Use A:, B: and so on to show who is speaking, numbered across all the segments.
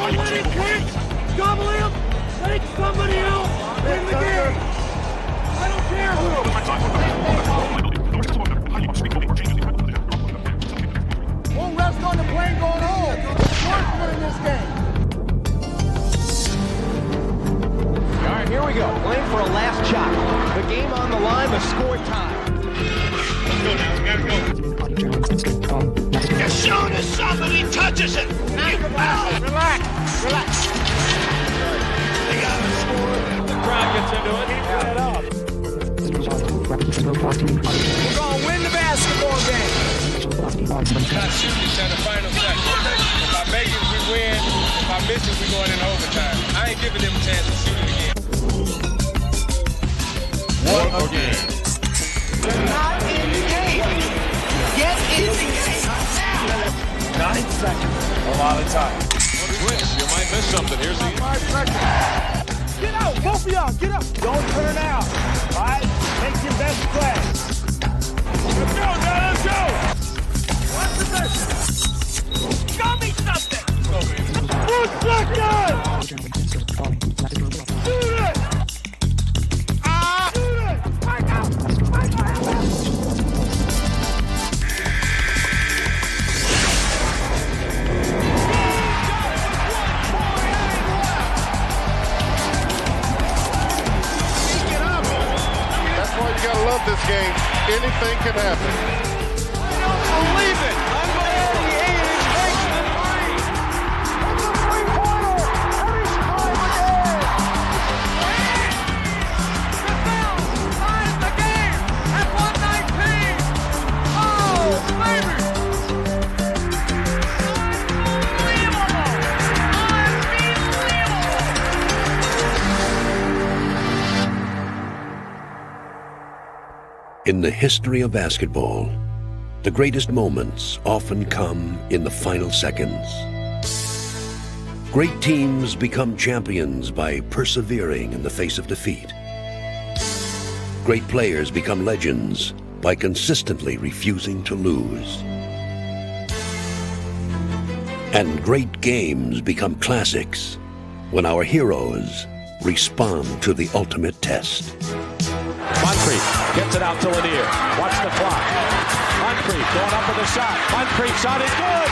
A: When he kicks, double him, make somebody else win the game. I don't care who. Won't rest on the plane going home. Jordan's winning this game.
B: All right, here we go. Playing for a last shot. The game on the line, the score time.
C: Let's go now. We gotta go.
D: As soon as somebody touches it,
A: Relax.
D: they gotta score.
C: The crowd gets into it.
A: We're gonna win the basketball game.
C: Not shooting until the final second. If I make it, we win. If I miss it, we going in overtime. I ain't giving them a chance to shoot it again.
D: What a game.
A: They're not in the game. Get in the game.
C: 9 seconds. A lot of time. Twist, you might miss something. Here's the
A: 5 seconds. Get out, both of y'all, get up. Don't turn out. All right, make your best play. Let's go, John, let's go. What's the best? Show me something. 1 second. Shoot it. Shoot it. Right now.
E: You gotta love this game. Anything can happen.
A: I don't believe it. I'm going to the 8-inch makes the three. It's a three-pointer. And he's tied the game. The Bills tied the game at 119. Oh, baby.
F: In the history of basketball, the greatest moments often come in the final seconds. Great teams become champions by persevering in the face of defeat. Great players become legends by consistently refusing to lose. And great games become classics when our heroes respond to the ultimate test.
G: Moncrief gets it out to Lanier. Watch the clock. Moncrief going up with a shot. Moncrief shot is good.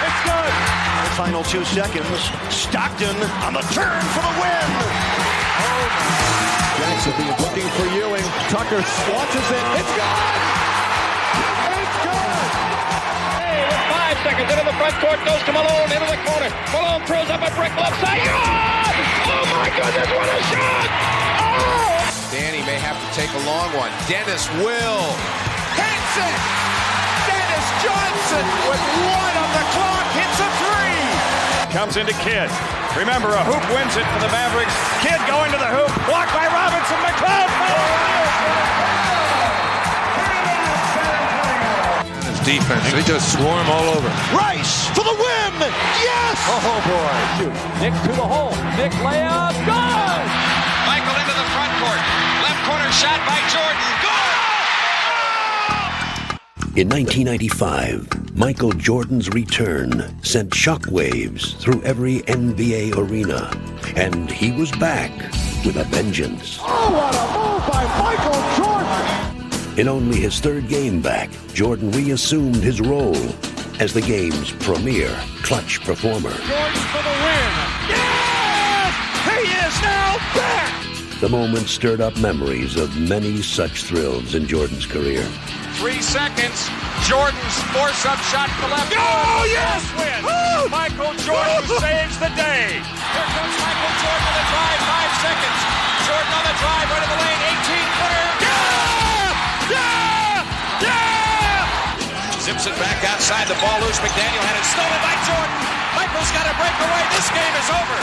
G: It's good.
D: The final 2 seconds. Stockton on the turn for the win.
G: Jackson looking for Ewing. Tucker watches it. It's good. It's good.
C: Hey, with 5 seconds into the front court, goes to Malone into the corner. Malone throws up a brick left side. Good! Oh my goodness, what a shot! Oh!
H: Danny may have to take a long one. Dennis will. Hits it! Dennis Johnson with 1 on the clock hits a 3!
C: Comes into Kidd. Remember, a hoop wins it for the Mavericks. Kidd going to the hoop. Blocked by Robinson. McLeod. His defense, they just swarm all over.
D: Rice for the win! Yes!
C: Oh, boy.
G: Nick to the hole. Nick layup. Good!
C: Michael into the front court. Left corner shot by Jordan. Goal!
F: In 1995, Michael Jordan's return sent shockwaves through every NBA arena, and he was back with a vengeance.
A: Oh, what a move by Michael Jordan.
F: In only his 3rd game back, Jordan reassumed his role as the game's premier clutch performer.
A: Jordan for the win. Yes! He is now back!
F: The moment stirred up memories of many such thrills in Jordan's career.
C: 3 seconds. Jordan's force-up shot to the left.
A: Oh, yes!
C: Win.
A: Oh!
C: Michael Jordan saves the day. Here comes Michael Jordan on the drive. 5 seconds. Jordan on the drive, right in the lane. 18-footer.
A: Yeah! Yeah! Yeah!
C: Zips it back outside. The ball loose. McDaniel had it stolen by Jordan. Michael's got to break away. This game is over.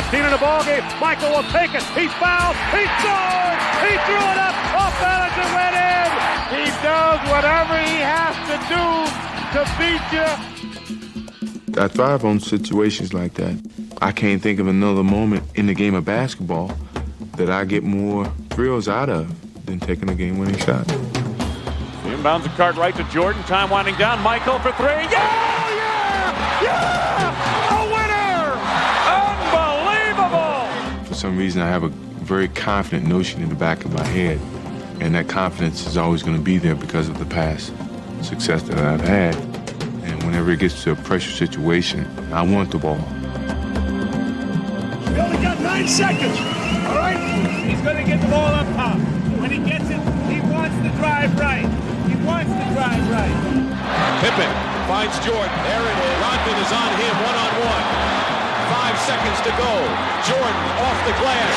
A: 15 in the ball game. Michael will take it. He fouled. He scored. He threw it up. Off balance and went in. He does whatever he has to do to beat you.
I: I thrive on situations like that. I can't think of another moment in the game of basketball that I get more thrills out of than taking a game-winning shot.
A: Inbounds the cart right to Jordan. Time winding down. Michael for 3. Yeah! Yeah! Yeah! A winner!
I: For some reason, I have a very confident notion in the back of my head, and that confidence is always going to be there because of the past success that I've had. And whenever it gets to a pressure situation, I want the ball.
A: We only got 9 seconds. All right? He's going to get the ball up top. When he gets it, he wants to drive right. He wants to drive right.
G: Pippen finds Jordan. There it is. Rodman is on him, one-on-one. 5 seconds to go. Jordan off the glass.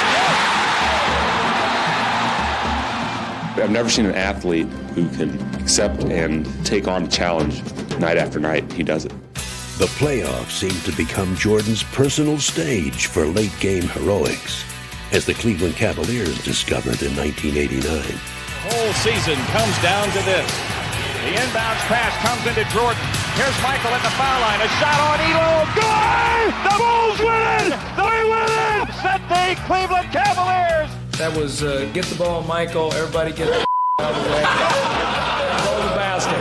G: Yes!
J: I've never seen an athlete who can accept and take on a challenge night after night. He does it.
F: The playoffs seemed to become Jordan's personal stage for late-game heroics, as the Cleveland Cavaliers discovered in 1989.
C: The whole season comes down to this. The inbounds pass comes into Jordan. Here's Michael at the foul line. A shot on Elo. Good! The Bulls win it! They win it! Set the Cleveland Cavaliers!
K: That was get the ball, Michael. Everybody get the out of the way. Throw the basket.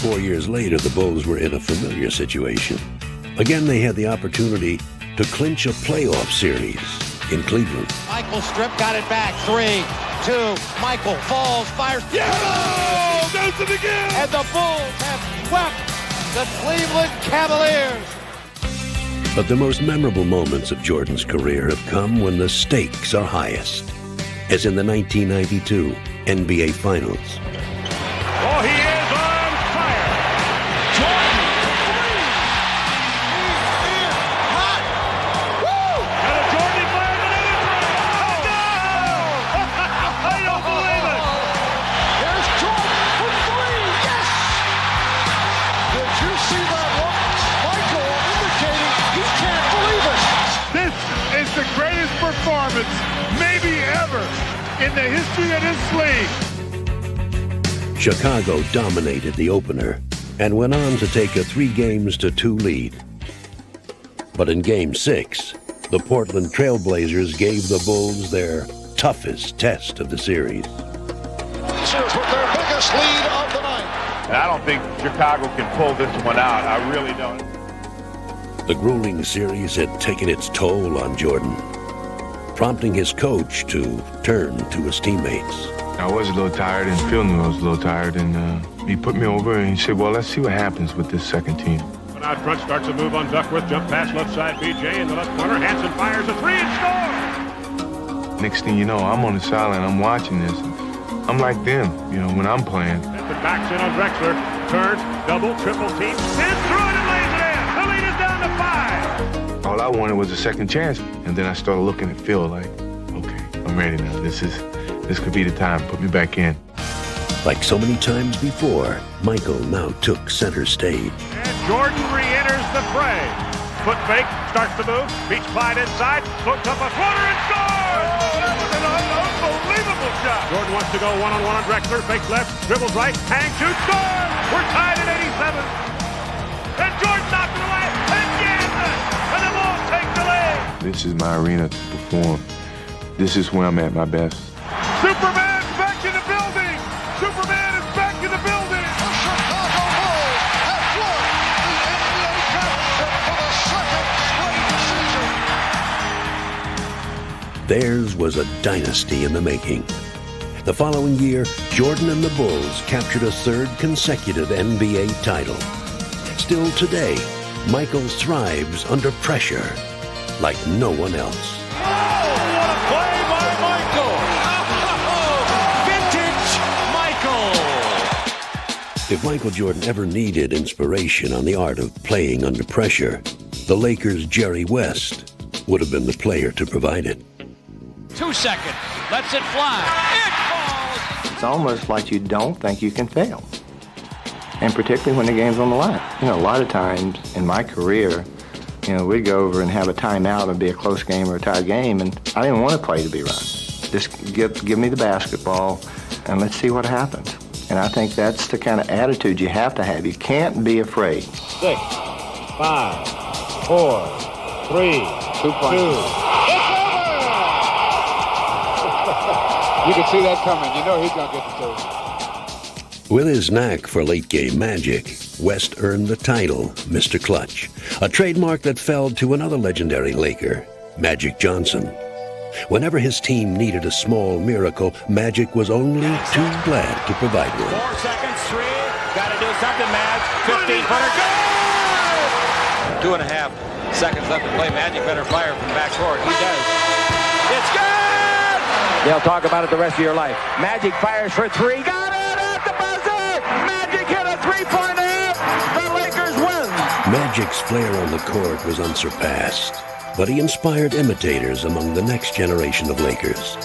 F: 4 years later, the Bulls were in a familiar situation. Again, they had the opportunity to clinch a playoff series in Cleveland.
B: Michael strip, got it back. 3, 2, Michael falls, fires.
A: Yeah! Does it again!
B: And the Bulls have swept the Cleveland Cavaliers.
F: But the most memorable moments of Jordan's career have come when the stakes are highest, as in the 1992 NBA Finals.
C: Oh, he is on fire! Jordan! He's in hot! Woo! And a Jordan fire and another three! Oh, no! I don't believe it!
H: There's Jordan for 3. Yes! Did you see that look? Michael indicating he can't believe it.
A: This is the greatest performance, maybe ever, in the history of this league.
F: Chicago dominated the opener and went on to take a 3-2 lead. But in Game 6, the Portland Trailblazers gave the Bulls their toughest test of the series.
H: Blazers with their biggest lead of the night.
A: And I don't think Chicago can pull this one out. I really don't.
F: The grueling series had taken its toll on Jordan, prompting his coach to turn to his teammates.
I: I was a little tired, and Phil knew I was a little tired, and he put me over and he said, well, let's see what happens with this second team.
C: One out front starts a move on Duckworth. Jump pass left side. BJ in the left corner. Hansen fires a 3 and scores!
I: Next thing you know, I'm on the sideline, I'm watching this. I'm like them, when I'm playing.
C: The backs in on Drexler. Turns, double, triple team. Spins through it and lays it in. The lead is down to 5.
I: All I wanted was a second chance. And then I started looking at Phil like, okay, I'm ready now. This could be the time. Put me back in.
F: Like so many times before, Michael now took center stage.
C: And Jordan re-enters the fray. Foot fake, starts to move. Beats Clyde inside. Hooks up a floater and scores! Oh, that was an unbelievable shot. Jordan wants to go one-on-one on Drexler. Fakes left, dribbles right, hang, shoots, scores! We're tied at 87. And Jordan knocks it away and jams it. And the Bulls take the lead.
I: This is my arena to perform. This is where I'm at my best.
A: Superman's back in the building! Superman is back in the building!
H: The Chicago Bulls have won the NBA championship for the second straight season.
F: Theirs was a dynasty in the making. The following year, Jordan and the Bulls captured a 3rd consecutive NBA title. Still today, Michael thrives under pressure like no one else.
C: What a play by Michael! Vintage Michael!
F: If Michael Jordan ever needed inspiration on the art of playing under pressure, the Lakers' Jerry West would have been the player to provide it.
B: 2 seconds. Lets it fly. It falls.
L: It's almost like you don't think you can fail. And particularly when the game's on the line. A lot of times in my career, we'd go over and have a timeout and be a close game or a tie game, and I didn't want to play to be run. Just give me the basketball, and let's see what happens. And I think that's the kind of attitude you have to have. You can't be afraid.
C: 6, 5, 4, 3, 2.
E: You can see that coming. You know he's going to get the 2.
F: With his knack for late-game magic, West earned the title, Mr. Clutch, a trademark that fell to another legendary Laker, Magic Johnson. Whenever his team needed a small miracle, Magic was only too glad to provide one.
G: 4 seconds, 3. Got to do something, Mag. 15-footer, good! 2.5 seconds left to play. Magic better fire from backcourt. He does. It's good! They'll talk about it the rest of your life. Magic fires for 3. Got it at the buzzer! Magic hit a three-pointer! The Lakers win!
F: Magic's flair on the court was unsurpassed, but he inspired imitators among the next generation of Lakers.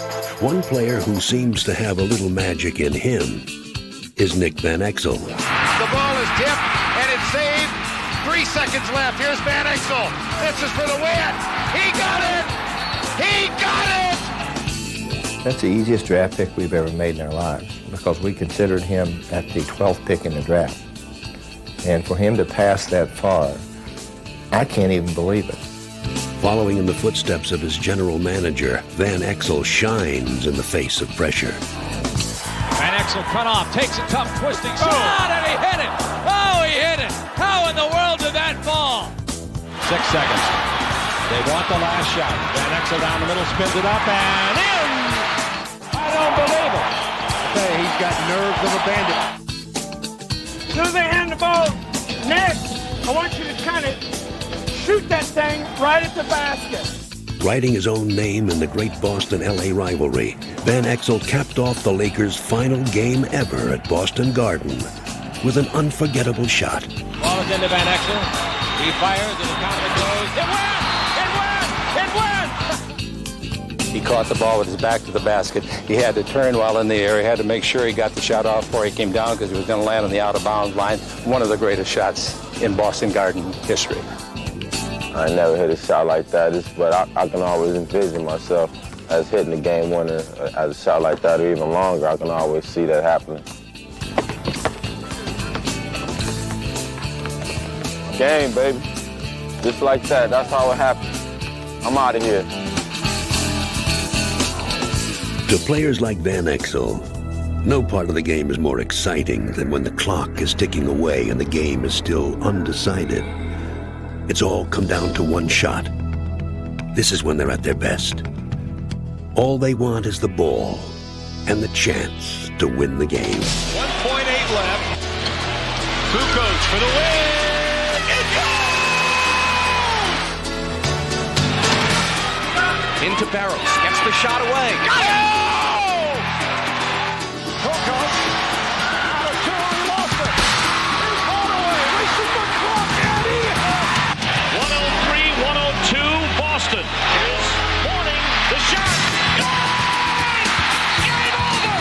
F: One player who seems to have a little magic in him is Nick Van Exel.
H: The ball is tipped, and it's saved. 3 seconds left. Here's Van Exel. This is for the win. He got it! He got it!
L: That's the easiest draft pick we've ever made in our lives because we considered him at the 12th pick in the draft. And for him to pass that far, I can't even believe it.
F: Following in the footsteps of his general manager, Van Exel shines in the face of pressure.
K: Van Exel cut off, takes a tough twisting shot, and he hit it! Oh, he hit it! How in the world did that fall?
G: 6 seconds. They want the last shot. Van Exel down the middle, spins it up, and in! I don't believe it.
C: Okay, he's got nerves of a bandit.
A: As soon as they hand the ball, Nick, I want you to kind of shoot that thing right at the basket.
F: Writing his own name in the great Boston-LA rivalry, Van Exel capped off the Lakers' final game ever at Boston Garden with an unforgettable shot.
K: Ball is into Van Exel. He fires, and the counter goes. It went! It went! It went!
M: He caught the ball with his back to the basket. He had to turn while in the air. He had to make sure he got the shot off before he came down because he was going to land on the out-of-bounds line. One of the greatest shots in Boston Garden history.
N: I never hit a shot like that, but I can always envision myself as hitting the game winner as a shot like that or even longer. I can always see that happening. Game, baby. Just like that. That's how it happened. I'm out of here.
F: To players like Van Exel, no part of the game is more exciting than when the clock is ticking away and the game is still undecided. It's all come down to one shot. This is when they're at their best. All they want is the ball and the chance to win the game.
G: 1.8 left. Kukoc for the win! It goes!
B: Into Barrows, gets the shot away. Got it!
A: Kukoc, out of two, he lost it. He's all the way, racing the clock, and he
C: 103-102, Boston is warning the shot. Good! Game over!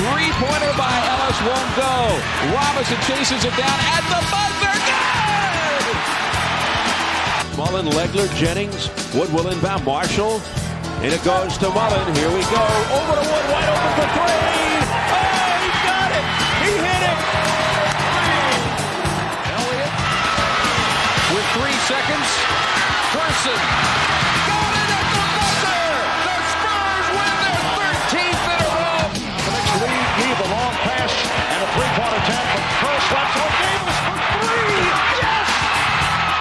K: Three-pointer by Ellis won't go. Robinson chases it down at the buzzer. Good!
G: Mullen, Legler, Jennings, Wood will inbound, Marshall, and it goes to Mullen. Here we go. Over to Wood, wide open for 3. Oh, he got it! He hit it!
K: Elliott with 3 seconds. Person got it at the buzzer. The Spurs win their 13th in a row.
C: The next lead gave a long pass and a three-point attempt from Curl Slaps on Davis for 3. Yes!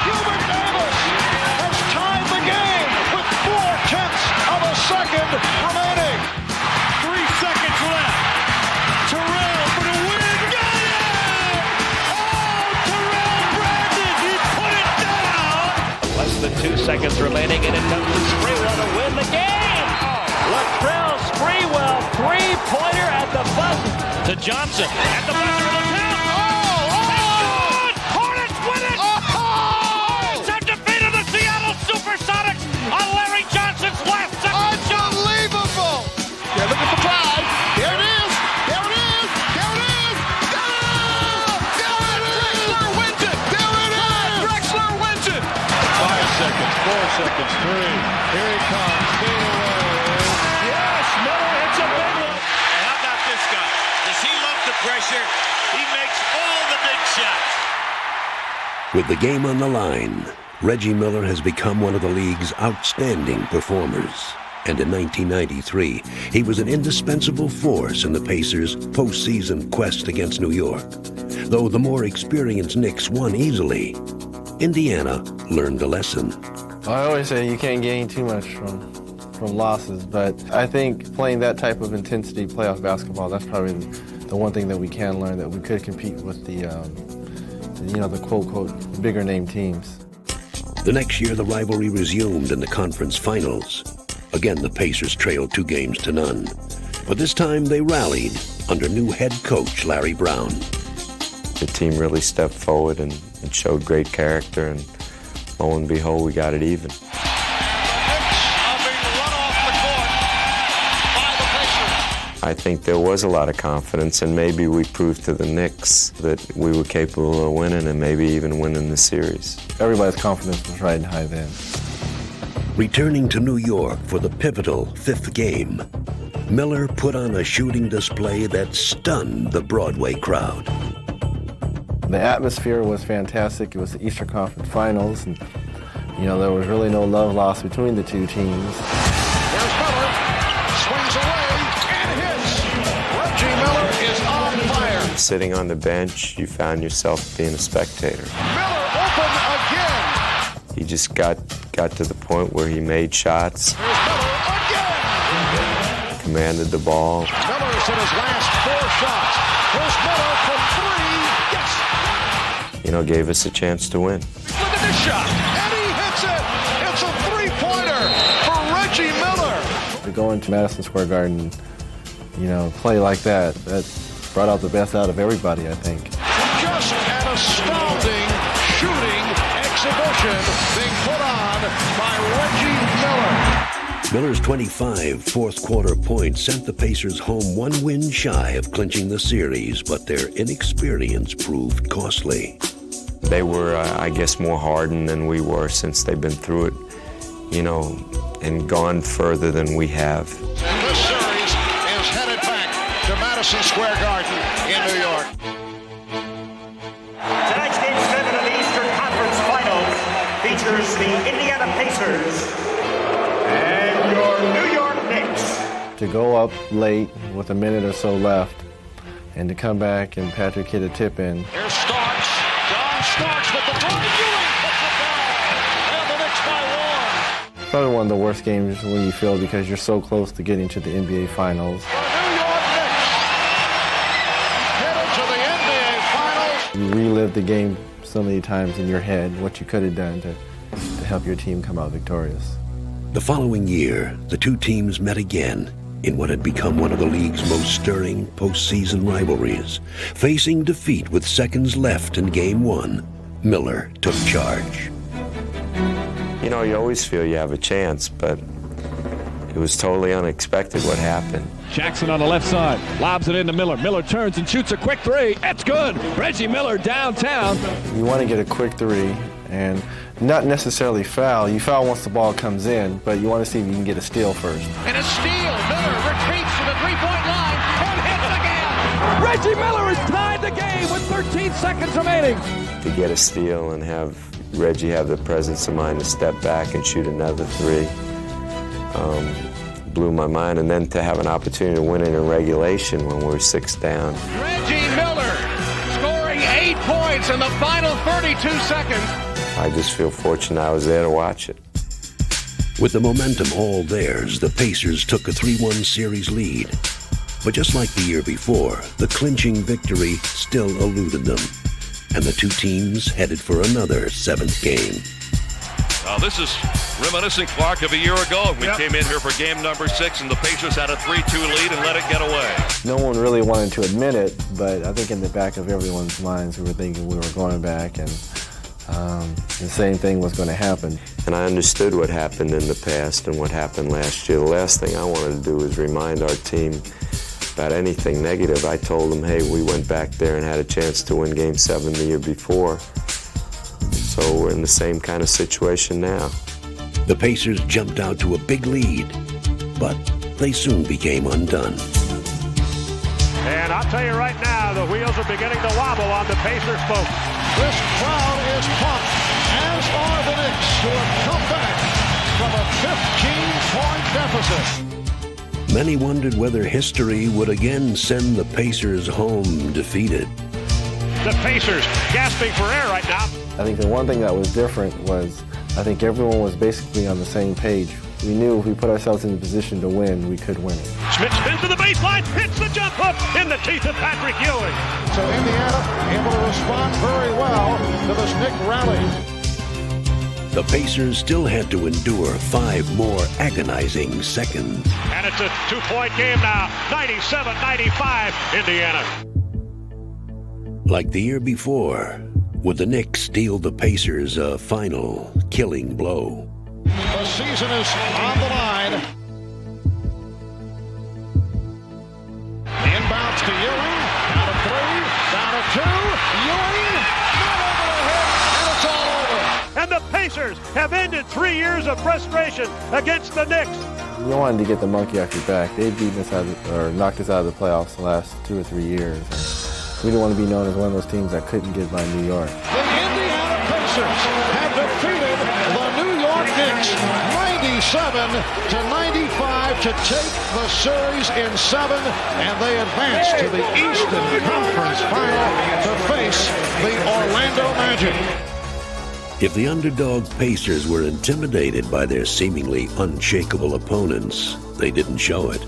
C: Hubert Davis has tied the game with 4/10 of a second remaining. 3 seconds left. Terrell for the win. Got it! Oh, Terrell Brandon, he put it down.
A: Less than 2 seconds remaining, and it comes to Sprewell to win the game. Latrell Sprewell, three-pointer at the buzzer.
C: To Johnson at the buzzer of the town. Good! Hornets win it! Hornets have defeated the Seattle Supersonics on Larry Johnson's last second shot.
H: Unbelievable! They're looking for Clyde. There it is! There it is! There it is! Drexler wins it! There it is! Drexler wins it!
C: 5 seconds, 4 seconds, 3. Here he comes. Fade away. Yes, Miller hits a big one. How about this guy? Does he love the pressure? He makes all the big shots.
F: With the game on the line, Reggie Miller has become one of the league's outstanding performers. And in 1993, he was an indispensable force in the Pacers' postseason quest against New York. Though the more experienced Knicks won easily, Indiana learned a lesson.
O: I always say you can't gain too much from losses, but I think playing that type of intensity playoff basketball, that's probably the one thing that we can learn, that we could compete with the quote-unquote bigger name teams.
F: The next year, the rivalry resumed in the conference finals. Again, the Pacers trailed 2-0. But this time they rallied under new head coach Larry Brown.
J: The team really stepped forward and showed great character, and lo and behold, we got it even. I think there was a lot of confidence, and maybe we proved to the Knicks that we were capable of winning and maybe even winning the series.
O: Everybody's confidence was riding high then.
F: Returning to New York for the pivotal 5th game, Miller put on a shooting display that stunned the Broadway crowd.
O: The atmosphere was fantastic. It was the Eastern Conference Finals, and there was really no love lost between the two teams.
H: There's Miller, swings away and hits. Reggie Miller is on fire.
J: Sitting on the bench, you found yourself being a spectator.
H: Miller open again.
J: He just got to the point where he made shots.
H: There's Miller again.
J: Commanded the ball.
H: Miller's hit his last 4 shots. Here's Miller from 3. Yes.
J: Gave us a chance to win.
H: Look at this shot, and he hits it. It's a 3-pointer for Reggie Miller.
O: To go into Madison Square Garden, play like that brought out the best out of everybody, I think.
H: Just an astounding shooting exhibition being put on by Reggie Miller.
F: Miller's 25 fourth-quarter points sent the Pacers home 1 win shy of clinching the series, but their inexperience proved costly.
J: They were, I guess, more hardened than we were since they've been through it, and gone further than we have.
H: And this series is headed back to Madison Square Garden in New York.
A: Tonight's Game 7 of the Eastern Conference Finals features the Indiana Pacers and your New York Knicks.
O: To go up late with a minute or so left, and to come back and Patrick hit a tip in.
H: Here's Starks. John Starks with the throw. Ewing puts it down. And the Knicks by 1.
O: Probably one of the worst games when you feel, because you're so close to getting to the NBA Finals.
H: The New York Knicks headed to the NBA Finals.
O: You relive the game so many times in your head, what you could have done to help your team come out victorious.
F: The following year, the two teams met again in what had become one of the league's most stirring postseason rivalries. Facing defeat with seconds left in Game 1, Miller took charge.
J: You always feel you have a chance, but it was totally unexpected what happened.
K: Jackson on the left side, lobs it into Miller. Miller turns and shoots a quick 3. That's good. Reggie Miller downtown.
O: You want to get a quick 3 and not necessarily foul. You foul once the ball comes in, but you want to see if you can get a steal first.
H: And a steal. Miller retreats to the 3-point line and hits again.
K: Reggie Miller has tied the game with 13 seconds remaining.
J: To get a steal and have Reggie have the presence of mind to step back and shoot another 3 blew my mind. And then to have an opportunity to win it in regulation when we were 6 down.
H: Reggie Miller scoring 8 points in the final 32 seconds.
J: I just feel fortunate I was there to watch it.
F: With the momentum all theirs, the Pacers took a 3-1 series lead. But just like the year before, the clinching victory still eluded them, and the two teams headed for another 7th game.
P: Now this is reminiscent, Clark, of a year ago. We came in here for game number 6, and the Pacers had a 3-2 lead and let it get away.
O: No one really wanted to admit it, but I think in the back of everyone's minds, we were thinking we were going back, and the same thing was going to happen.
J: And I understood what happened in the past and what happened last year. The last thing I wanted to do was remind our team about anything negative. I told them, hey, we went back there and had a chance to win Game 7 the year before. So we're in the same kind of situation now.
F: The Pacers jumped out to a big lead, but they soon became undone.
C: And I'll tell you right now, the wheels are beginning to wobble on the Pacers, folks.
H: This crowd is pumped, as are the Knicks, who have come back from a 15-point deficit.
K: deficit.
F: Many wondered whether history would again send the Pacers home defeated.
C: The Pacers gasping for air right now.
O: I think the one thing that was different was I think everyone was basically on the same page. We knew if we put ourselves in a position to win, we could win it.
C: Schmidt spins to the baseline, hits the jump hook in the teeth of Patrick Ewing.
K: So Indiana able to respond very well to this Knick rally.
F: The Pacers still had to endure 5 more agonizing seconds.
C: And it's a 2-point game now, 97-95, Indiana.
F: Like the year before, would the Knicks steal the Pacers a final killing blow?
K: The season is on the line. Inbounds to Ewing. Down to 3. Down to 2. Ewing. Not over the head. And it's all over.
C: And the Pacers have ended 3 years of frustration against the Knicks.
O: We wanted to get the monkey off your back. They'd beaten us out of, or knocked us out of the playoffs the last 2 or 3 years. We didn't want to be known as one of those teams that couldn't get by New York.
K: The Indiana Pacers have defeated the New York Knicks 97-95 to take the series in 7, and they advance to the Eastern Conference Final to face the Orlando Magic.
F: If the underdog Pacers were intimidated by their seemingly unshakable opponents, they didn't show it.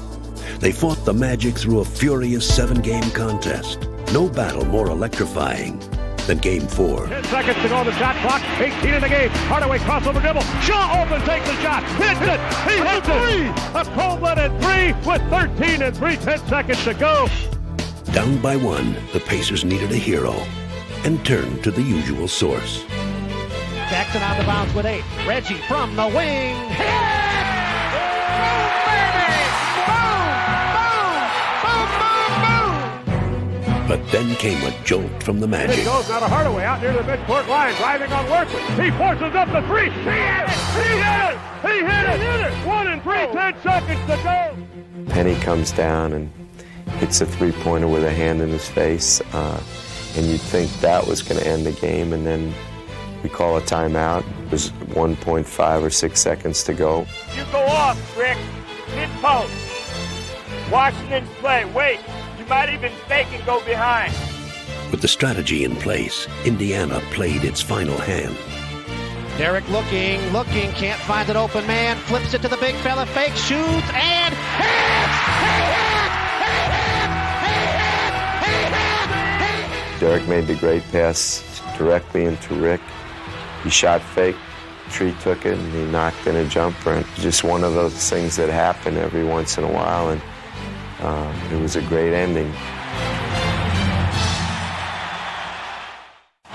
F: They fought the Magic through a furious 7-game contest. No battle more electrifying than Game 4.
C: 10 seconds to go on the shot clock. 18 in the game. Hardaway crossover dribble. Shaw open, takes the shot. Hits it. He hits it. A cold-blooded 3 with 13 and 10 seconds to go.
F: Down by 1, the Pacers needed a hero and turned to the usual source.
B: Jackson out of bounds with 8. Reggie from the wing.
F: But then came a jolt from the Magic.
C: It goes now to Hardaway out near the midcourt line, driving on Workley. He forces up the 3. He hit it! He hit it! He hit it! 1 and 3, 10 seconds to go.
J: Penny comes down and hits a three-pointer with a hand in his face, and you'd think that was going to end the game, and then we call a timeout. There's 1.5 or 6 seconds to go.
A: You go off, Rick. Mid-post. Washington play. Wait. You might even fake and go behind.
F: With the strategy in place, Indiana played its final hand.
B: Derek looking, can't find an open man, flips it to the big fella, fake, shoots, and hits!
J: Derek made the great pass directly into Rick. He shot fake, Tree took it, and he knocked in a jumper. And just one of those things that happen every once in a while, and it was a great ending.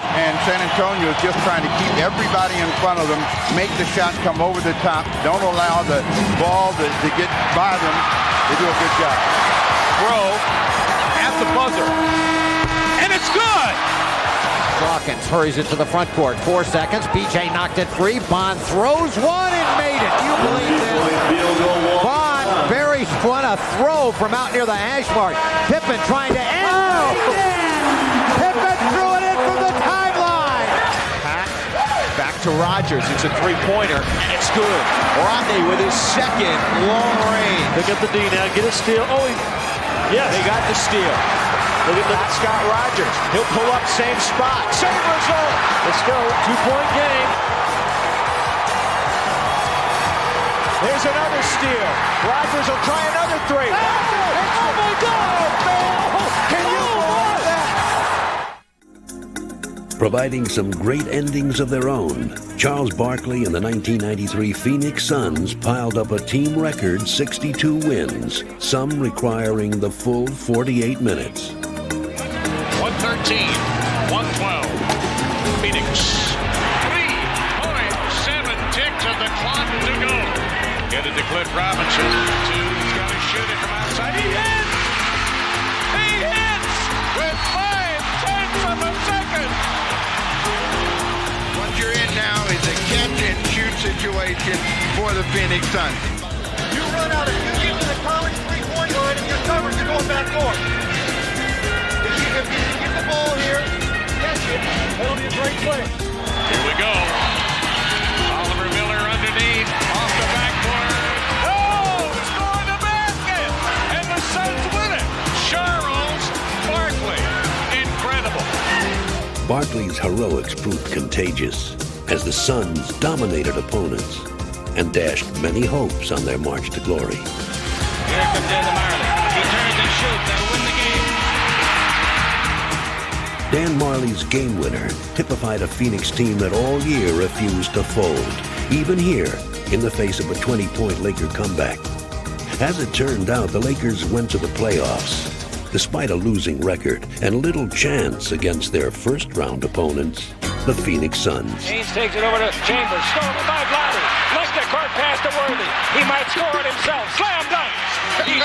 Q: And San Antonio is just trying to keep everybody in front of them, make the shot come over the top, don't allow the ball to get by them. They do a good job.
K: Throw at the buzzer. And it's good!
B: Dawkins hurries it to the front court. 4 seconds. PJ knocked it free. Bond throws one and made it. You believe this? Bond buries one, a throw from out near the hash mark. Pippen trying to end. Pippen threw it in from the timeline.
H: Back to Rogers. It's a three-pointer, and it's good. Rodney with his second long range.
C: Pick up the D now. Get a steal. Oh, yes.
H: They got the steal. Look at Scott Rogers. He'll pull up same spot. Same result.
C: Let's go. 2-point game.
H: There's another steal. Rogers will try another 3. Oh my God, man. Can you believe that?
F: Providing some great endings of their own, Charles Barkley and the 1993 Phoenix Suns piled up a team record 62 wins, some requiring the full 48 minutes.
P: 113, 112. Phoenix. 3.7 ticks of the clock to go. Get it to Cliff Robinson. He's got to shoot it from outside. He hits! He hits! With 5/10 of a second!
Q: What you're in now is a catch-and-shoot situation for the Phoenix Suns.
A: You run out of 2 in the college 3-point line and you're covered, you're going back north. If you get the ball here, catch it, that'll be a great play.
P: Here we go. Oliver Miller underneath, off the backboard. Oh!
F: Barkley's heroics proved contagious as the Suns dominated opponents and dashed many hopes on their march to glory.
G: Here comes Dan Marley. He turns and shoots. They'll win the game.
F: Dan Marley's game winner typified a Phoenix team that all year refused to fold, even here in the face of a 20-point Laker comeback. As it turned out, the Lakers went to the playoffs despite a losing record and little chance against their first-round opponents, the Phoenix Suns.
G: Haynes takes it over to Chambers. Stolen by Blatty. Left the court pass to Worthy. He might score it himself. Slam dunk. He's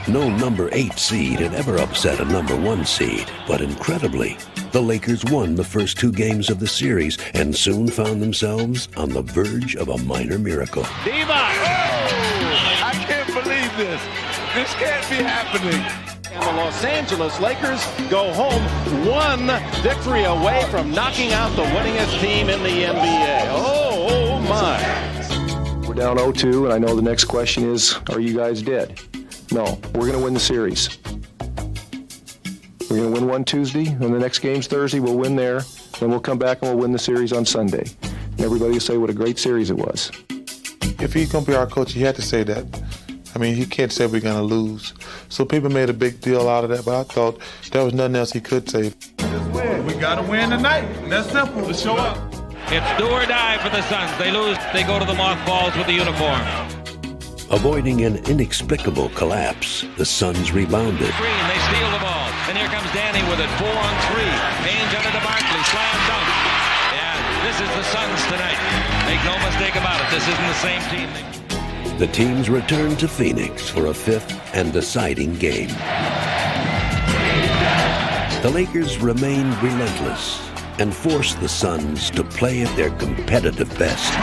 G: in.
F: No number 8 seed had ever upset a number 1 seed, but incredibly, the Lakers won the first 2 games of the series and soon found themselves on the verge of a minor miracle.
P: Diva! Oh, I can't believe this. This can't be happening.
K: And the Los Angeles Lakers go home 1 victory away from knocking out the winningest team in the NBA. Oh my.
R: We're down 0-2, and I know the next question is, are you guys dead? No, we're going to win the series. We're going to win one Tuesday, and the next game's Thursday. We'll win there, then we'll come back and we'll win the series on Sunday. And everybody will say what a great series it was.
S: If he's going to be our coach, he had to say that. I mean, he can't say we're going to lose. So people made a big deal out of that, but I thought there was nothing else he could say.
Q: We got to win tonight. That's simple to show up.
G: It's do or die for the Suns. They lose, they go to the mothballs with the uniform.
F: Avoiding an inexplicable collapse, the Suns rebounded.
G: Green, they steal the ball. And here comes Danny with it. 4-on-3. Haynes under to Barkley. Slam dunk. Yeah, this is the Suns tonight. Make no mistake about it. This isn't the same team.
F: The teams returned to Phoenix for a 5th and deciding game. The Lakers remained relentless and forced the Suns to play at their competitive best.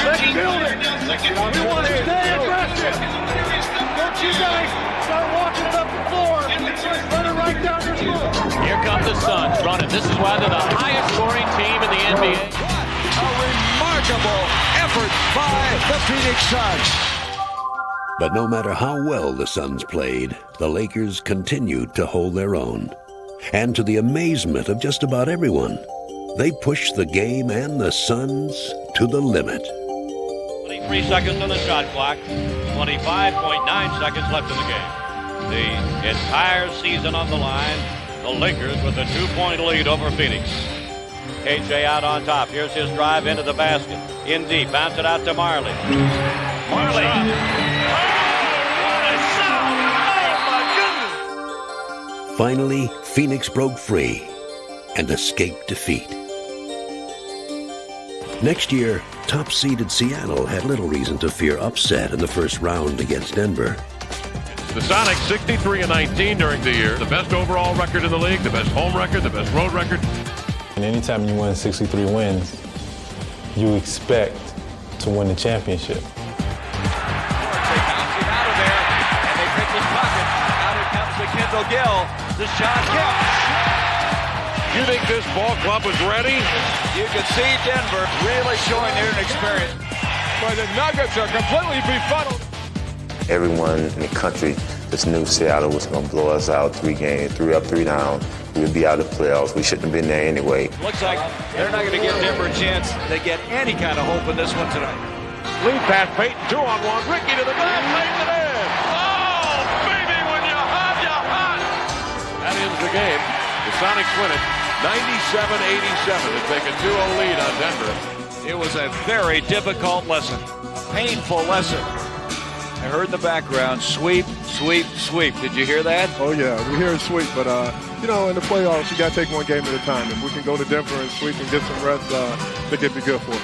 A: Let's build it. We want to stay aggressive. Don't you guys start walking it up the floor. Run it right down your throat.
K: Here come the Suns running. This is why they're the highest scoring team in the NBA.
H: A remarkable effort by the Phoenix Suns.
F: But no matter how well the Suns played, the Lakers continued to hold their own. And to the amazement of just about everyone, they pushed the game and the Suns to the limit.
C: 23 seconds on the shot clock, 25.9 seconds left in the game. The entire season on the line, the Lakers with a 2-point lead over Phoenix. KJ out on top. Here's his drive into the basket. In deep, bounce it out to Marley. Marley.
F: Finally, Phoenix broke free and escaped defeat. Next year, top-seeded Seattle had little reason to fear upset in the first round against Denver.
C: The Sonics 63-19 during the year. The best overall record in the league, the best home record, the best road record.
O: And anytime you win 63 wins, you expect to win the championship.
G: They bounce it out of there, and they pick his pocket. Out here comes the Kendall Gill. The shot counts.
C: You think this ball club was ready?
G: You can see Denver really showing their inexperience.
P: But the Nuggets are completely befuddled.
N: Everyone in the country just knew Seattle was going to blow us out 3 games, 3 up, 3 down. We would be out of the playoffs. We shouldn't have been there anyway.
G: Looks like they're not going to give Denver a chance to get any kind of hope in this one tonight.
C: Lead pass, Peyton, 2-on-1. Ricky to the glass, lays it in. Oh, baby, when you're hot, you're hot. That ends the game. The Sonics win it 97-87 to take a 2-0 lead on Denver.
G: It was a very difficult lesson, painful lesson. I heard in the background, sweep, sweep, sweep. Did you hear that?
E: Oh, yeah, we hear it sweep, but, you know, in the playoffs, you got to take one game at a time. If we can go to Denver and sweep and get some rest, I think it'd be good for us.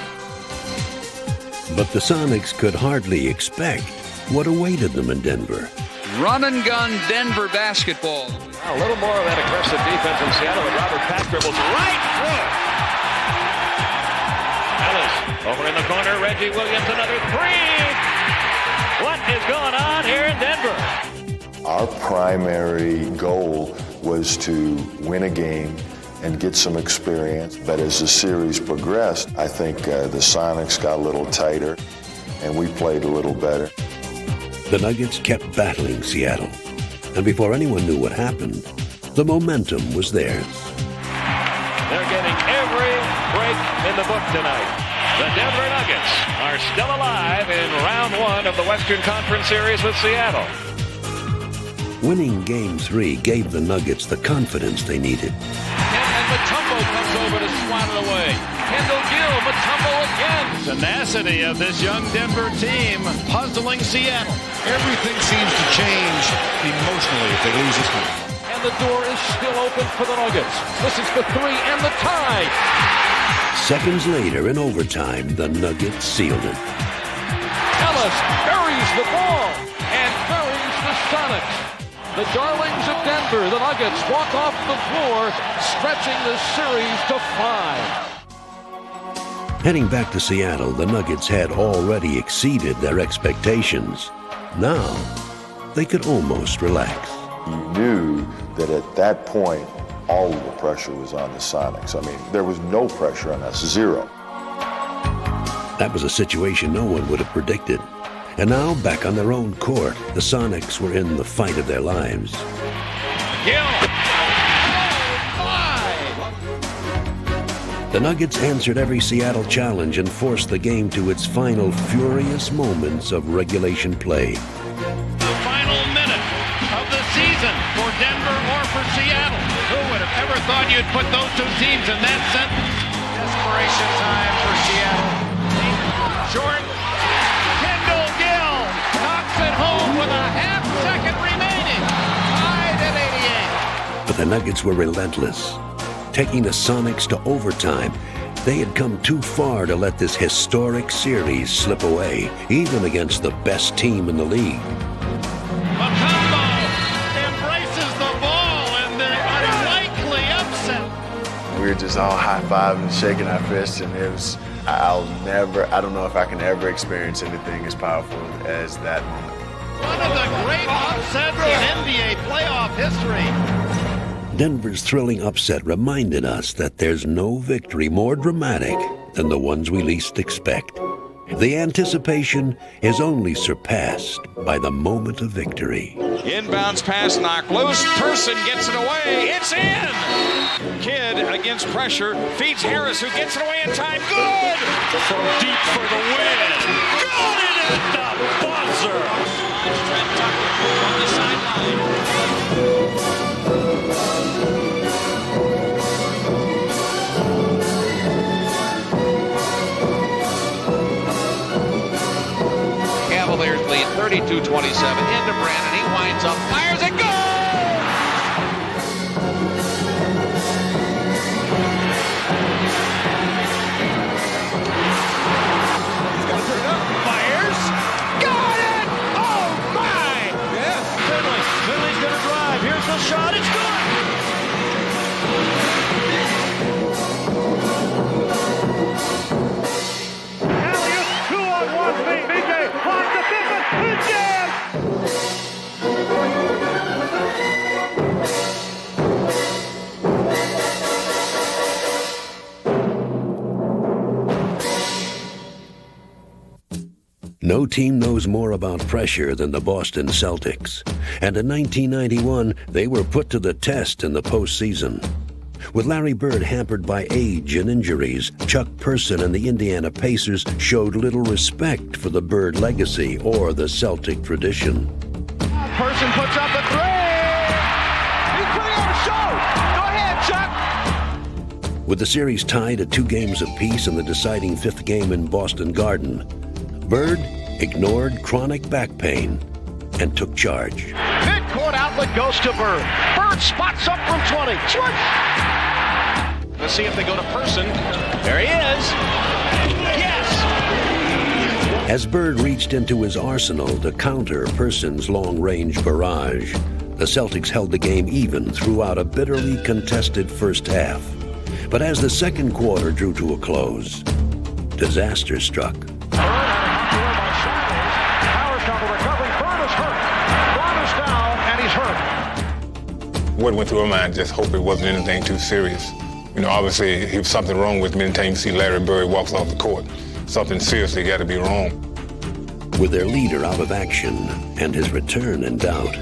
F: But the Sonics could hardly expect what awaited them in Denver.
K: Run and gun Denver basketball.
G: A little more of that aggressive defense in Seattle, and Robert Pack dribbles right through. Ellis over in the corner. Reggie Williams, another 3. What is going on here in Denver?
T: Our primary goal was to win a game and get some experience. But as the series progressed, I think the Sonics got a little tighter and we played a little better.
F: The Nuggets kept battling Seattle. And before anyone knew what happened, The momentum was theirs.
P: They're getting every break in the book tonight. The Denver Nuggets are still alive in round one of the Western Conference Series with Seattle.
F: Winning Game 3 gave the Nuggets the confidence they needed.
K: And Mutombo comes over to swat it away. Kendall Gill, Mutombo again.
C: Tenacity of this young Denver team puzzling Seattle.
H: Everything seems to change emotionally if they lose this one.
K: And the door is still open for the Nuggets. This is the three and the tie.
F: Seconds later, in overtime, the Nuggets sealed it.
K: Ellis buries the ball and buries the Sonics. The darlings of Denver, the Nuggets, walk off the floor, stretching the series to 5.
F: Heading back to Seattle, the Nuggets had already exceeded their expectations. Now, they could almost relax.
T: You knew that at that point, all of the pressure was on the Sonics. I mean, there was no pressure on us, zero.
F: That was a situation no one would have predicted. And now, back on their own court, the Sonics were in the fight of their lives. The Nuggets answered every Seattle challenge and forced the game to its final furious moments of regulation play.
C: The final minute of the season for Denver or for Seattle. Who would have ever thought you'd put those two teams in that sentence? Desperation time for Seattle. Short. Kendall Gill knocks it home with a half second remaining. Tied at 88.
F: But the Nuggets were relentless. Taking the Sonics to overtime, they had come too far to let this historic series slip away, even against the best team in the league.
C: Mutombo embraces the ball and the unlikely upset.
U: We were just all high-fiving, shaking our fists, and it was, I don't know if I can ever experience anything as powerful as that moment.
C: One of the great upsets in NBA playoff history.
F: Denver's thrilling upset reminded us that there's no victory more dramatic than the ones we least expect. The anticipation is only surpassed by the moment of victory.
K: Inbounds pass knocked loose. Person gets it away. It's in. Kidd against pressure feeds Harris, who gets it away in time. Good. From deep for the win. Got it at the buzzer. Trent Tucker on the sideline. Cavaliers lead 32-27 into Brandon. He winds up, fires it, goal! He's going to turn it up, fires, got it! Oh my! Yeah, Finley's going to drive. Here's the shot, it's good!
F: No team knows more about pressure than the Boston Celtics. And in 1991, they were put to the test in the postseason. With Larry Bird hampered by age and injuries, Chuck Person and the Indiana Pacers showed little respect for the Bird legacy or the Celtic tradition.
C: Person puts up a three! He's putting on a show! Go ahead, Chuck!
F: With the series tied at 2 games apiece in the deciding 5th game in Boston Garden, Bird ignored chronic back pain and took charge.
C: Midcourt outlet goes to Bird. Bird spots up from 20. Switch! Let's see if they go to Person. There he is. Yes!
F: As Bird reached into his arsenal to counter Person's long-range barrage, the Celtics held the game even throughout a bitterly contested first half. But as the second quarter drew to a close, disaster struck.
I: What went through my mind, just hope it wasn't anything too serious. You know, obviously, if there was something wrong with me, anytime you see Larry Bird walks off the court, something seriously got to be wrong.
F: With their leader out of action and his return in doubt,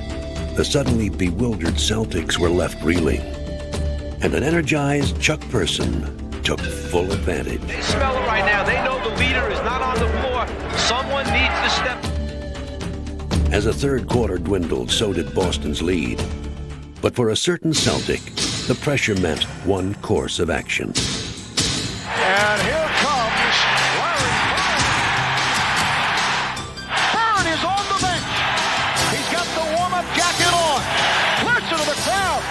F: the suddenly bewildered Celtics were left reeling. And an energized Chuck Person took full advantage.
D: They smell it right now. They know the leader is not on the floor. Someone needs to step.
F: As the third quarter dwindled, so did Boston's lead. But for a certain Celtic, the pressure meant one course of action.
A: And here comes Larry Bird. Bird is on the bench. He's got the warm-up jacket on. Flirts into the crowd.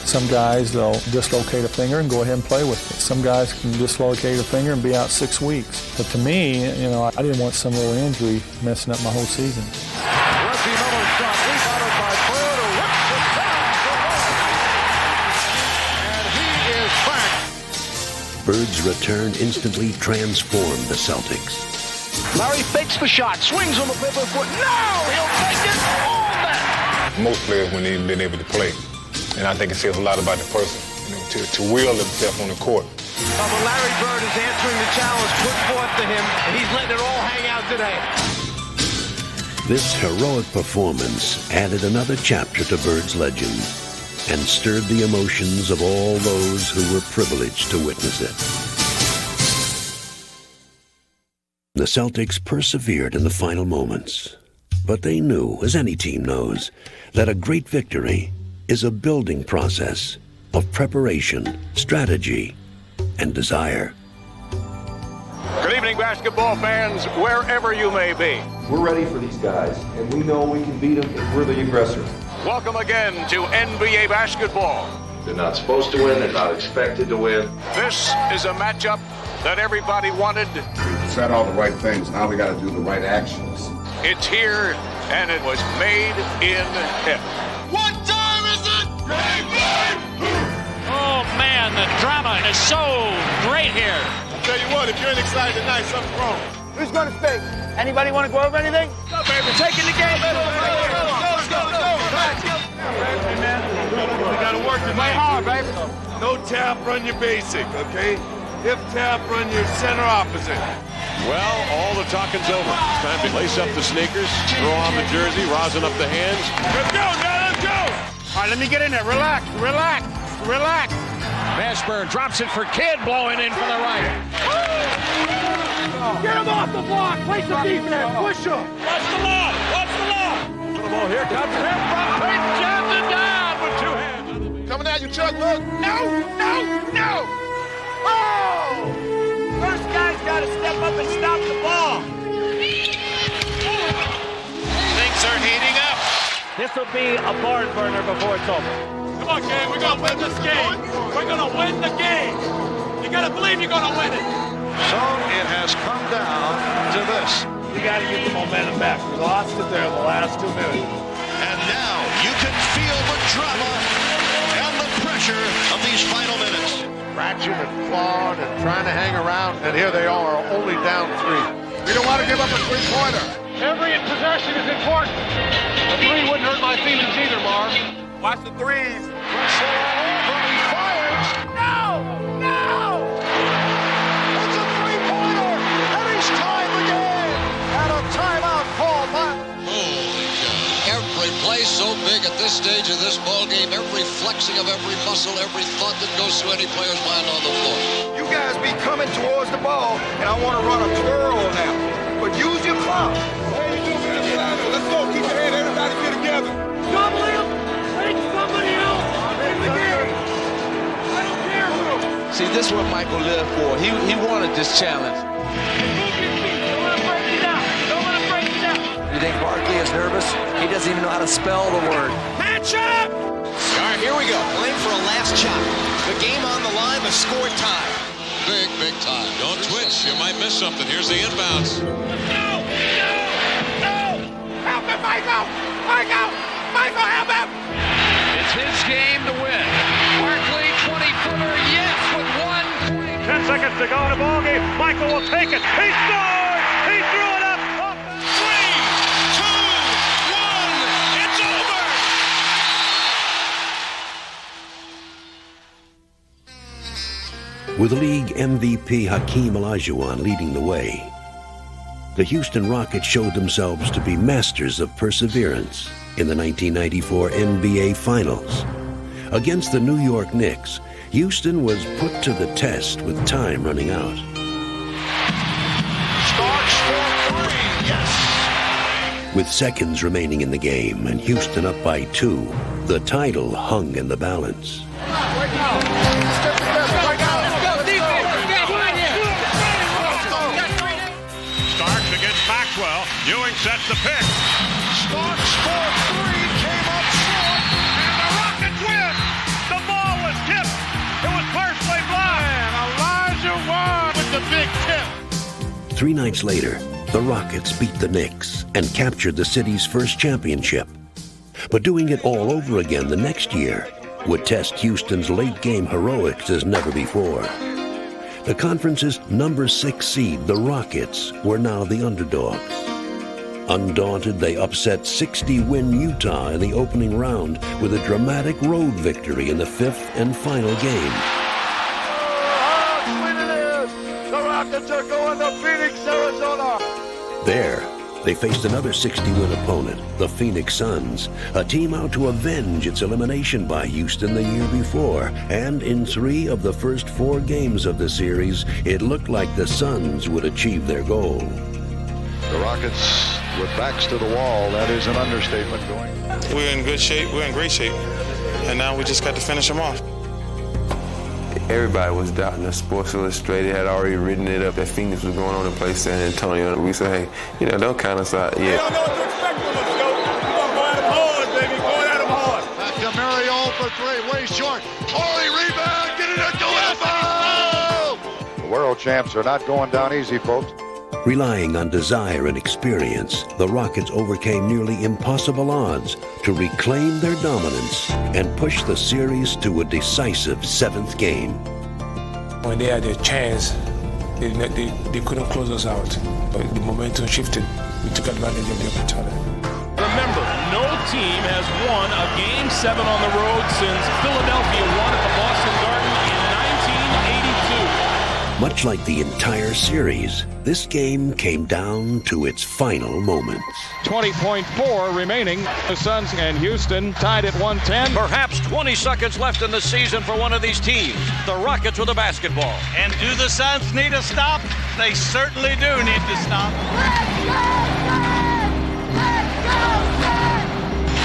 V: Some guys, they'll dislocate a finger and go ahead and play with it. Some guys can dislocate a finger and be out 6 weeks. But to me, I didn't want some little injury messing up my whole season.
A: Reggie Miller shot rebounded by Bird, who rips it down for one. And he is back.
F: Bird's return instantly transformed the Celtics.
A: Larry fakes the shot, swings on the pivot foot. No, he'll take it all back.
W: Most players, when they've been able to play, and I think it says a lot about the person, to will himself on the court.
D: But Larry Bird is answering the challenge put forth to him, and he's letting it all hang out today.
F: This heroic performance added another chapter to Bird's legend and stirred the emotions of all those who were privileged to witness it. The Celtics persevered in the final moments, but they knew, as any team knows, that a great victory is a building process of preparation, strategy, and desire.
C: Good evening, basketball fans, wherever you may be.
R: We're ready for these guys, and we know we can beat them if we're the aggressor.
C: Welcome again to NBA basketball.
R: They're not supposed to win. They're not expected to win.
C: This is a matchup that everybody wanted.
Q: We said all the right things. Now we got to do the right actions.
C: It's here, and it was made in heaven.
A: What time is it?
K: Oh, man, the drama is so great here.
A: I'll tell you what, if you ain't excited tonight, something's wrong. Who's going to speak? Anybody want to go over anything? Go, baby. Taking the game. Let's go. We got to work tonight. Hard, baby. No tap, run your basic, okay? If tap, run your center opposite.
C: Well, all the talking's over. It's time to lace up the sneakers, throw on the jersey, rosin up the hands.
A: Let's go, now let's go. All right, let me get in there. Relax.
K: Mashburn drops it for Kidd, blowing in from the right.
A: Get him off the block. Play some defense. Push him.
K: Watch the law.
C: The ball here comes in from Peyton Johnson down with two hands.
A: Coming at you, Chuck. Look. No. Oh! First guy's got to step up and stop the ball.
K: Things are heating up.
A: This will be a barn burner before it's over.
K: Come on, gang. We're going to win this game. We're going to win the game. You got to believe you're going to win it.
A: So it has come down to this. We got to get the momentum back. We lost it there in the last 2 minutes.
X: And now you can feel the drama and the pressure of these final minutes.
A: Scratching and clawing and trying to hang around, and here they are, only down 3. We don't want to give up a three-pointer. Every possession is important. A 3 wouldn't hurt my feelings either, Marv. Watch the threes. Russell all over. He fires. No! It's a three-pointer, and he's tied the game. And a timeout call by.
X: Holy cow. Every play so big at this stage of this ball game, every flexing of every muscle, every thought that goes through any player's mind on the floor.
A: You guys be coming towards the ball, and I want to run a twirl now. But use your clout. Let's go. Keep your head. Everybody get together. Double him. Take somebody else in the game. I don't care who.
D: See, this is what Michael lived for. He wanted this challenge. You think Barkley is nervous? He doesn't even know how to spell the word.
K: Match up!
X: All right, here we go. Playing for a last shot. The game on the line, the score time. Big time.
P: Don't twitch. You might miss something. Here's the inbounds.
A: No! Help him, Michael! Help him!
K: It's his game to win. Barkley, 20-footer, yes, with
C: 10 seconds to go in the ball game. Michael will take it. He scored! He threw it up!
P: 3, 2, 1. It's over!
F: With league MVP Hakeem Olajuwon leading the way, the Houston Rockets showed themselves to be masters of perseverance in the 1994 NBA Finals. Against the New York Knicks, Houston was put to the test with time running out.
P: Starks for three, yes!
F: With seconds remaining in the game and Houston up by 2, the title hung in the balance.
C: Starks against Maxwell. Ewing sets the pick.
P: Starks for three, came up short,
C: and the Rockets win! The ball was tipped. It was partially blocked.
P: and Elijah Wan with the big tip.
F: 3 nights later, the Rockets beat the Knicks and captured the city's first championship. But doing it all over again the next year would test Houston's late-game heroics as never before. The conference's number 6 seed, the Rockets, were now the underdogs. Undaunted, they upset 60-win Utah in the opening round with a dramatic road victory in the 5th and final game.
A: Oh, how sweet it is! The Rockets are going to Phoenix, Arizona!
F: There, they faced another 60-win opponent, the Phoenix Suns, a team out to avenge its elimination by Houston the year before. And in 3 of the first 4 games of the series, it looked like the Suns would achieve their goal.
B: The Rockets with backs to the wall, that is an understatement going.
J: We're in good shape, we're in great shape, and now we just got to finish them off.
L: Everybody was doubting us. Sports Illustrated had already written it up that Phoenix was going on to play San Antonio. We said, hey, don't count us out yet.
A: You don't know what to expect from us, yo. We're going to go at them hard, baby. Going at them hard.
B: Back to Mario for 3, way short. Torrey rebound, get it to the world champs are not going down easy, folks.
F: Relying on desire and experience, the Rockets overcame nearly impossible odds to reclaim their dominance and push the series to a decisive 7th game.
J: When they had their chance, they couldn't close us out. But the momentum shifted. We took advantage of the opportunity.
M: Remember, no team has won a Game 7 on the road since Philadelphia won at the Boston Garden in 1982.
F: Much like the entire series, this game came down to its final moments.
K: 20.4 remaining. The Suns and Houston tied at 110.
G: Perhaps 20 seconds left in the season for one of these teams. The Rockets with the basketball.
K: And do the Suns need a stop? They certainly do need to stop.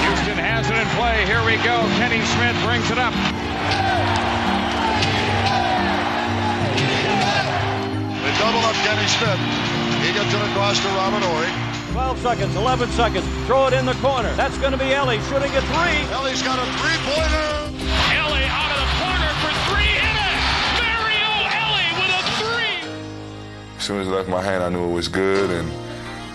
K: Houston has it in play. Here we go. Kenny Smith brings it up.
B: They double up Kenny Smith. He gets it across to Robert Horry.
Y: 12 seconds, 11 seconds. Throw it in the corner. That's going to be Ellie shooting a 3.
B: Ellie's got a 3-pointer.
P: Ellie out of the corner for 3, hit it! Mario Ellie with a 3!
I: As soon as it left my hand, I knew it was good, and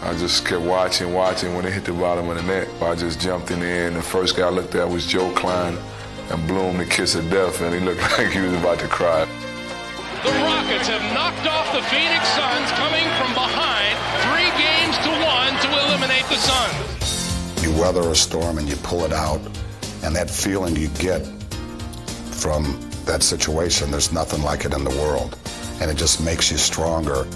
I: I just kept watching. When it hit the bottom of the net, I just jumped in the air, and the first guy I looked at was Joe Klein, and blew him the kiss of death, and he looked like he was about to cry.
P: The Rockets have knocked off the Phoenix Suns, coming from behind 3 games to 1 to eliminate the Suns.
Z: You weather a storm and you pull it out, and that feeling you get from that situation, there's nothing like it in the world, and it just makes you stronger.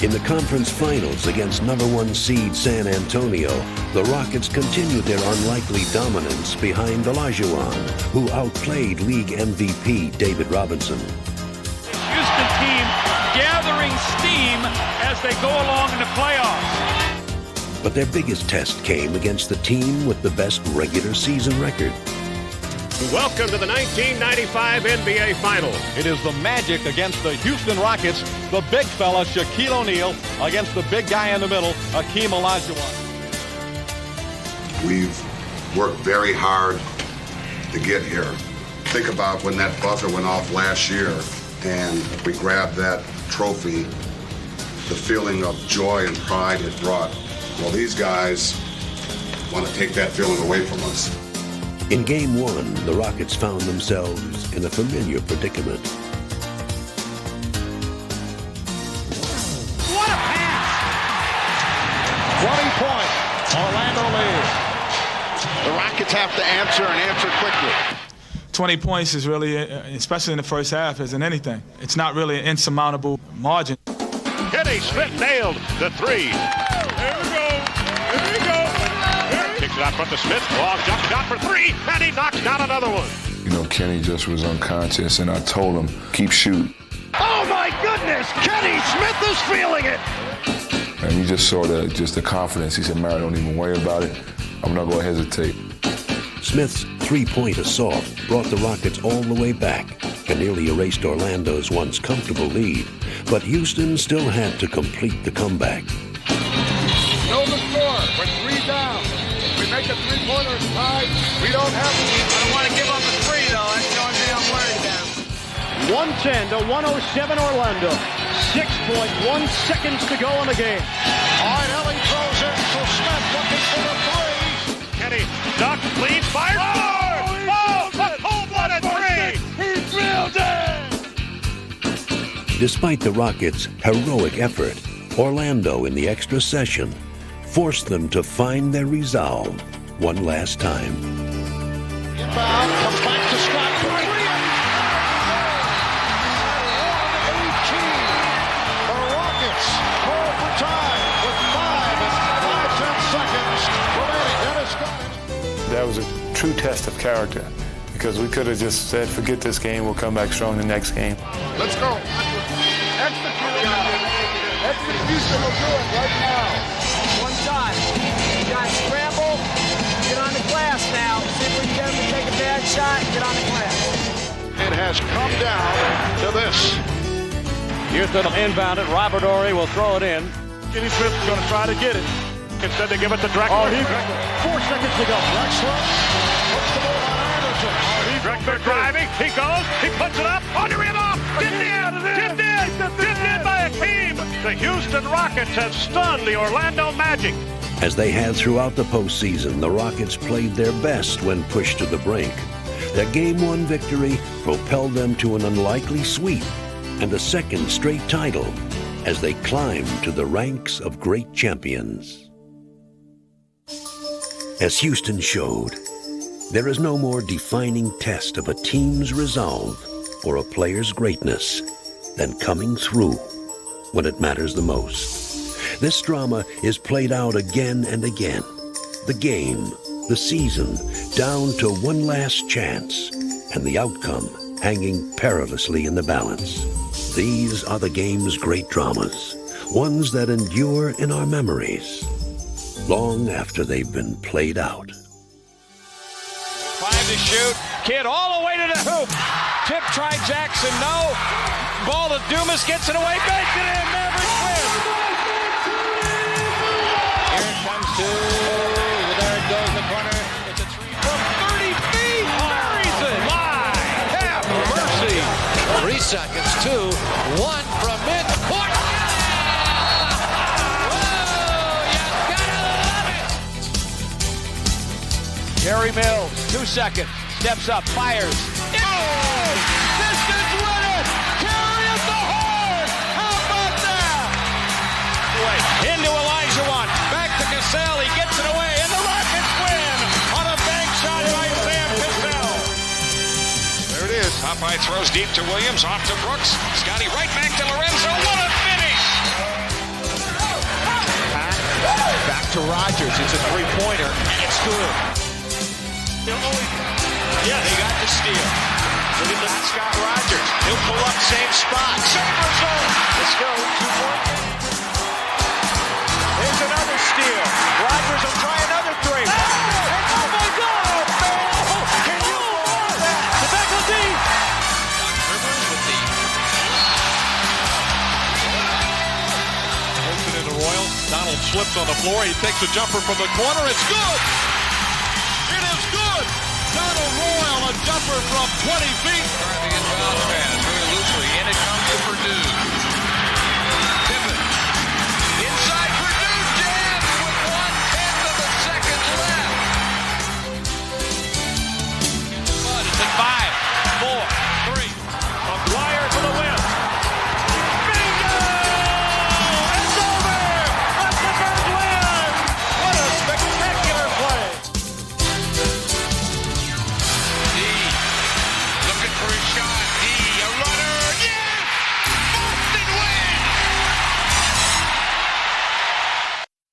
F: In the conference finals against number 1 seed San Antonio, the Rockets continued their unlikely dominance behind Olajuwon, who outplayed league MVP David Robinson.
M: Houston team gathering steam as they go along in the playoffs.
F: But their biggest test came against the team with the best regular season record.
C: Welcome to the 1995 NBA Finals.
K: It is the Magic against the Houston Rockets. The big fella, Shaquille O'Neal, against the big guy in the middle, Hakeem Olajuwon.
Z: We've worked very hard to get here. Think about when that buzzer went off last year and we grabbed that trophy, the feeling of joy and pride it brought. Well, these guys want to take that feeling away from us.
F: In Game 1, the Rockets found themselves in a familiar predicament.
P: What a pass!
K: 20 points. Orlando leads.
B: The Rockets have to answer and answer quickly.
J: 20 points is really, especially in the first half, isn't anything. It's not really an insurmountable margin.
C: Kenny Smith nailed the 3.
A: Here we go. Here we go.
C: Kicks it out front to Smith. Long jump shot for three, and he knocks down another one.
I: You know, Kenny just was unconscious, and I told him, keep shooting.
A: Oh my goodness, Kenny Smith is feeling it.
I: And you just saw the confidence. He said, Mary, don't even worry about it. I'm not going to hesitate.
F: Smith's three-point assault brought the Rockets all the way back and nearly erased Orlando's once comfortable lead. But Houston still had to complete the comeback.
A: Know the score. We're 3 down. If we make a three-pointer tie, we don't have to.
D: I don't want to give up a three, though. That's the only thing I'm worried about.
Y: 110 to 107 Orlando. 6.1 seconds to go in the game.
A: All right, Ellie throws it to Smith looking for the three.
C: Kenny duck, lead, fire, a cold-blooded three.
A: He drilled it.
F: Despite the Rockets' heroic effort, Orlando in the extra session forced them to find their resolve one last time.
A: Inbound, comes back to Scott. 18. The Rockets call for time with 5 seconds remaining. Dennis Scott.
I: That was a true test of character because we could have just said, forget this game, we'll come back strong the next game.
A: Let's go. Execution will do it right now.
Y: One shot. You got to scramble. Get on the glass now. See if we can get him to take a bad shot and get on the glass.
A: It has come down to this.
Y: Houston will inbound it. Robert Ory will throw it in.
C: Kenny Smith's going to try to get it. Instead, they give it to Drexler.
Y: 4 seconds to go.
A: Drexler puts the ball on Anderson.
C: Drexler driving. He goes. He puts it up. On the rim off. Tipped in by Akeem. The Houston Rockets have stunned the Orlando Magic.
F: As they had throughout the postseason, the Rockets played their best when pushed to the brink. Their Game 1 victory propelled them to an unlikely sweep and a second straight title as they climbed to the ranks of great champions. As Houston showed, there is no more defining test of a team's resolve or a player's greatness than coming through when it matters the most. This drama is played out again and again. The game, the season, down to one last chance, and the outcome hanging perilously in the balance. These are the game's great dramas, ones that endure in our memories, long after they've been played out.
K: 5 to shoot. Kidd all the way to the hoop. Tip try Jackson, no. Ball to Dumas, gets it away, banks it in, Mavericks win. Here it comes to, there it goes, the corner. It's a three from 30 feet. Buries it. Live. Have mercy.
X: 3 seconds, 2, 1 from midcourt.
Y: Jerry Mills, 2 seconds. Steps up, fires.
A: Pistons win it! Carry at the horn! How about that?
K: Into Elijah Watt. Back to Cassell. He gets it away, and the Rockets win on a bank shot by Sam Cassell. There it is. Popeye throws deep to Williams, off to Brooks. Scotty right back to Lorenzo. What a finish!
D: Back to Rogers. It's a three-pointer, and it's good.
K: Yeah, they got the steal.
D: Look at that, Scott Rogers. He'll pull up same spot. Same result. Let's go. 2 more.
K: There's another steal. Rogers will try another three. Oh my God! Can you believe that? The back of the team.
P: Holds it into Royal. Donald slips on the floor. He takes a jumper from the corner. It's good. It is good. Donald Royal, a jumper from 20 feet.
K: The inbound pass.